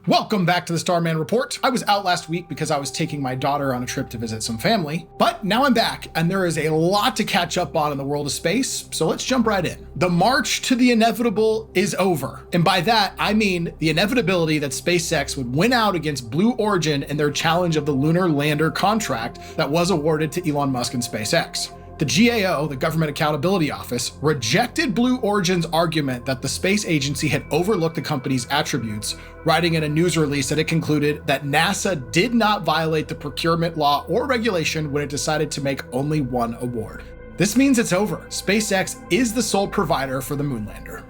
Welcome back to the Starman Report. I was out last week because I was taking my daughter on a trip to visit some family, but now I'm back and there is a lot to catch up on in the world of space, so let's jump right in. The march to the inevitable is over. And by that, I mean the inevitability that SpaceX would win out against Blue Origin in their challenge of the lunar lander contract that was awarded to Elon Musk and SpaceX. The GAO, the Government Accountability Office, rejected Blue Origin's argument that the space agency had overlooked the company's attributes, writing in a news release that it concluded that NASA did not violate the procurement law or regulation when it decided to make only one award. This means it's over. SpaceX is the sole provider for the moon lander.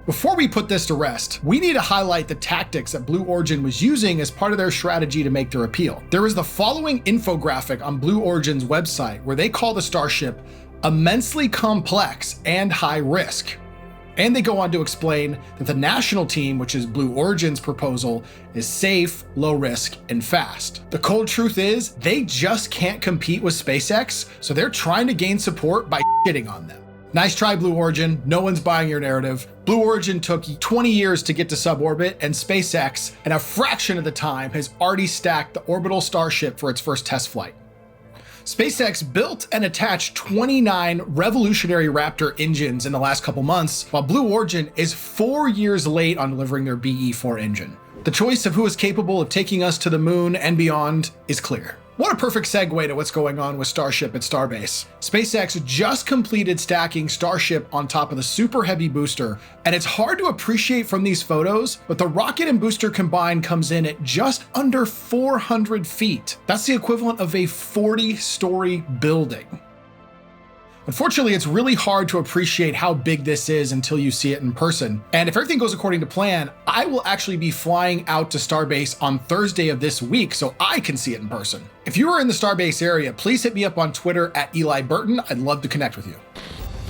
Before we put this to rest, we need to highlight the tactics that Blue Origin was using as part of their strategy to make their appeal. There is the following infographic on Blue Origin's website where they call the Starship immensely complex and high risk. And they go on to explain that the national team, which is Blue Origin's proposal, is safe, low risk, and fast. The cold truth is they just can't compete with SpaceX, so they're trying to gain support by shitting on them. Nice try, Blue Origin. No one's buying your narrative. Blue Origin took 20 years to get to suborbit, and SpaceX, in a fraction of the time, has already stacked the orbital Starship for its first test flight. SpaceX built and attached 29 revolutionary Raptor engines in the last couple months, while Blue Origin is 4 years late on delivering their BE-4 engine. The choice of who is capable of taking us to the moon and beyond is clear. What a perfect segue to what's going on with Starship at Starbase. SpaceX just completed stacking Starship on top of the Super Heavy booster, and it's hard to appreciate from these photos, but the rocket and booster combined comes in at just under 400 feet. That's the equivalent of a 40-story building. Unfortunately, it's really hard to appreciate how big this is until you see it in person. And if everything goes according to plan, I will actually be flying out to Starbase on Thursday of this week so I can see it in person. If you are in the Starbase area, please hit me up on Twitter at Eli Burton. I'd love to connect with you.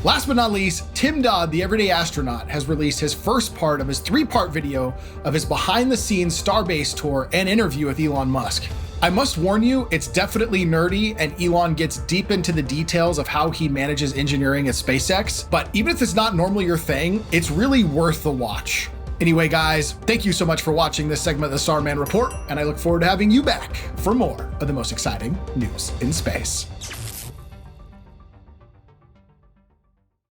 Last but not least, Tim Dodd, the Everyday Astronaut, has released his first part of his 3-part video of his behind-the-scenes Starbase tour and interview with Elon Musk. I must warn you, it's definitely nerdy and Elon gets deep into the details of how he manages engineering at SpaceX, but even if it's not normally your thing, it's really worth the watch. Anyway, guys, thank you so much for watching this segment of the Starman Report, and I look forward to having you back for more of the most exciting news in space.